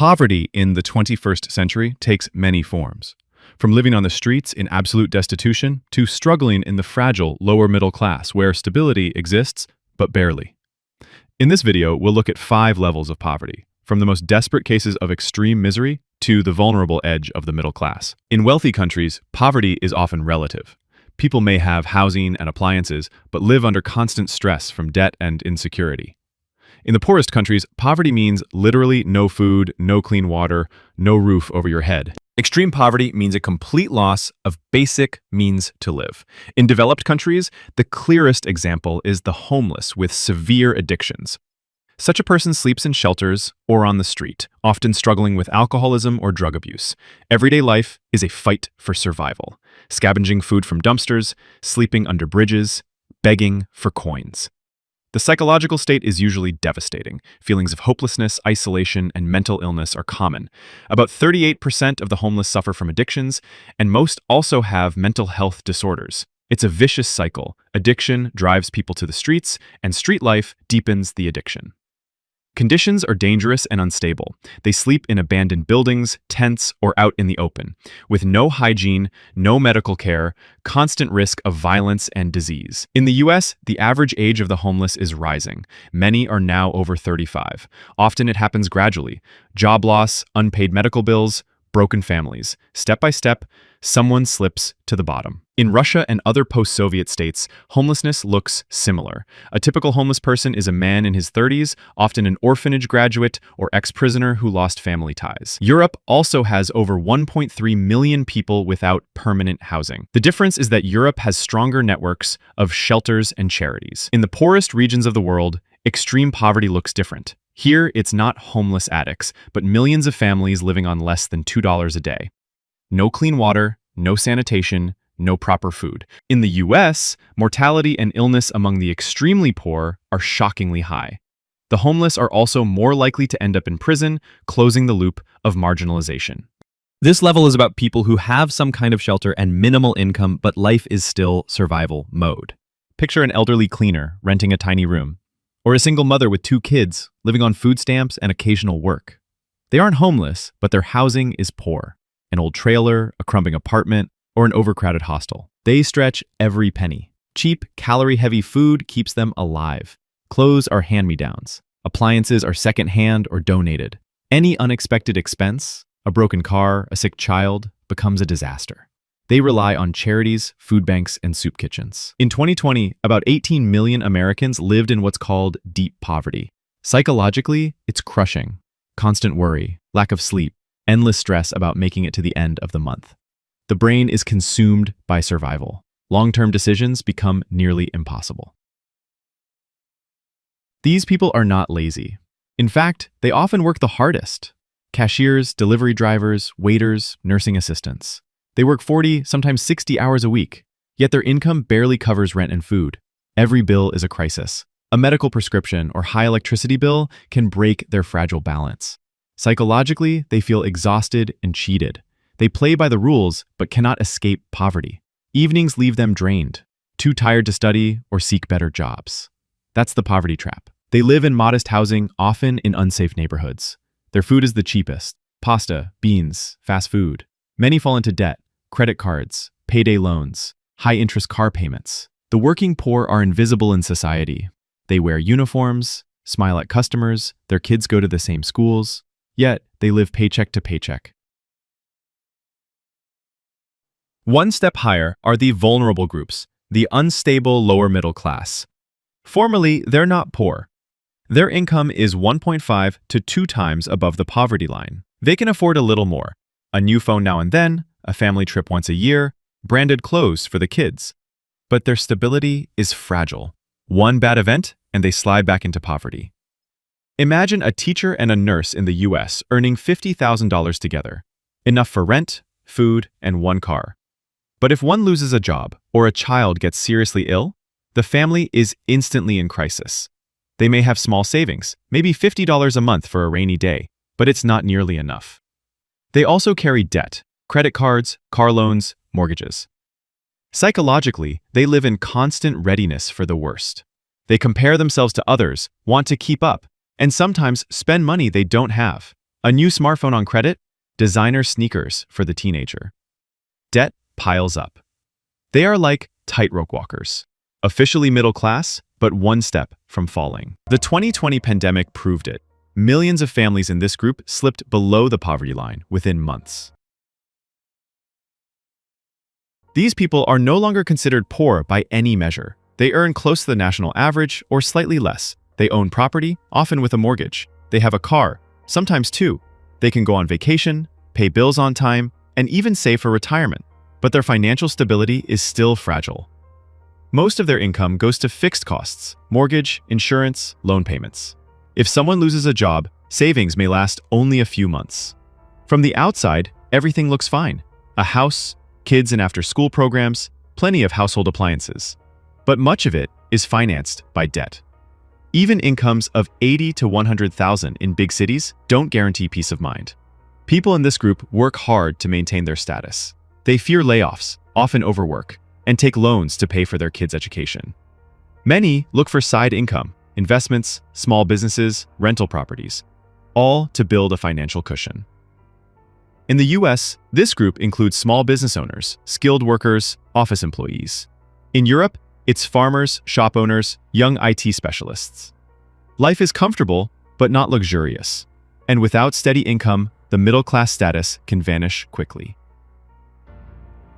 Poverty in the 21st century takes many forms, from living on the streets in absolute destitution to struggling in the fragile lower middle class where stability exists, but barely. In this video, we'll look at 5 levels of poverty, from the most desperate cases of extreme misery to the vulnerable edge of the middle class. In wealthy countries, poverty is often relative. People may have housing and appliances, but live under constant stress from debt and insecurity. In the poorest countries, poverty means literally no food, no clean water, no roof over your head. Extreme poverty means a complete loss of basic means to live. In developed countries, the clearest example is the homeless with severe addictions. Such a person sleeps in shelters or on the street, often struggling with alcoholism or drug abuse. Everyday life is a fight for survival, scavenging food from dumpsters, sleeping under bridges, begging for coins. The psychological state is usually devastating. Feelings of hopelessness, isolation, and mental illness are common. About 38% of the homeless suffer from addictions, and most also have mental health disorders. It's a vicious cycle. Addiction drives people to the streets, and street life deepens the addiction. Conditions are dangerous and unstable. They sleep in abandoned buildings, tents, or out in the open, with no hygiene, no medical care, constant risk of violence and disease. In the US, the average age of the homeless is rising. Many are now over 35. Often it happens gradually. Job loss, unpaid medical bills, broken families. Step by step, someone slips to the bottom. In Russia and other post-Soviet states, homelessness looks similar. A typical homeless person is a man in his 30s, often an orphanage graduate or ex-prisoner who lost family ties. Europe also has over 1.3 million people without permanent housing. The difference is that Europe has stronger networks of shelters and charities. In the poorest regions of the world, extreme poverty looks different. Here, it's not homeless addicts, but millions of families living on less than $2 a day. No clean water, no sanitation, no proper food. In the US, mortality and illness among the extremely poor are shockingly high. The homeless are also more likely to end up in prison, closing the loop of marginalization. This level is about people who have some kind of shelter and minimal income, but life is still survival mode. Picture an elderly cleaner renting a tiny room, or a single mother with 2 kids living on food stamps and occasional work. They aren't homeless, but their housing is poor. An old trailer, a crumbling apartment, or an overcrowded hostel. They stretch every penny. Cheap, calorie-heavy food keeps them alive. Clothes are hand-me-downs. Appliances are second-hand or donated. Any unexpected expense, a broken car, a sick child, becomes a disaster. They rely on charities, food banks, and soup kitchens. In 2020, about 18 million Americans lived in what's called deep poverty. Psychologically, it's crushing. Constant worry, lack of sleep, endless stress about making it to the end of the month. The brain is consumed by survival. Long-term decisions become nearly impossible. These people are not lazy. In fact, they often work the hardest. Cashiers, delivery drivers, waiters, nursing assistants. They work 40, sometimes 60 hours a week, yet their income barely covers rent and food. Every bill is a crisis. A medical prescription or high electricity bill can break their fragile balance. Psychologically, they feel exhausted and cheated. They play by the rules, but cannot escape poverty. Evenings leave them drained, too tired to study or seek better jobs. That's the poverty trap. They live in modest housing, often in unsafe neighborhoods. Their food is the cheapest: pasta, beans, fast food. Many fall into debt: credit cards, payday loans, high-interest car payments. The working poor are invisible in society. They wear uniforms, smile at customers, their kids go to the same schools, yet they live paycheck to paycheck. One step higher are the vulnerable groups, the unstable lower middle class. Formally, they're not poor. Their income is 1.5 to 2 times above the poverty line. They can afford a little more: a new phone now and then, a family trip once a year, branded clothes for the kids. But their stability is fragile. One bad event, and they slide back into poverty. Imagine a teacher and a nurse in the US earning $50,000 together, enough for rent, food, and 1 car. But if one loses a job or a child gets seriously ill, the family is instantly in crisis. They may have small savings, maybe $50 a month for a rainy day, but it's not nearly enough. They also carry debt: credit cards, car loans, mortgages. Psychologically, they live in constant readiness for the worst. They compare themselves to others, want to keep up, and sometimes spend money they don't have. A new smartphone on credit, designer sneakers for the teenager. Debt piles up. They are like tightrope walkers, officially middle class, but one step from falling. The 2020 pandemic proved it. Millions of families in this group slipped below the poverty line within months. These people are no longer considered poor by any measure. They earn close to the national average or slightly less. They own property, often with a mortgage. They have a car, sometimes two. They can go on vacation, pay bills on time, and even save for retirement. But their financial stability is still fragile. Most of their income goes to fixed costs, mortgage, insurance, loan payments. If someone loses a job, savings may last only a few months. From the outside, everything looks fine. A house, kids and after-school programs, plenty of household appliances. But much of it is financed by debt. Even incomes of $80,000 to $100,000 in big cities don't guarantee peace of mind. People in this group work hard to maintain their status. They fear layoffs, often overwork, and take loans to pay for their kids' education. Many look for side income, investments, small businesses, rental properties, all to build a financial cushion. In the US, this group includes small business owners, skilled workers, office employees. In Europe, it's farmers, shop owners, young IT specialists. Life is comfortable, but not luxurious. And without steady income, the middle-class status can vanish quickly.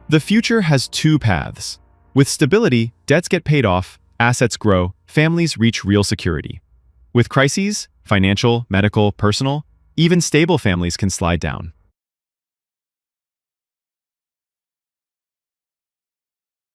The future has two paths. With stability, debts get paid off, assets grow, families reach real security. With crises, financial, medical, personal, even stable families can slide down.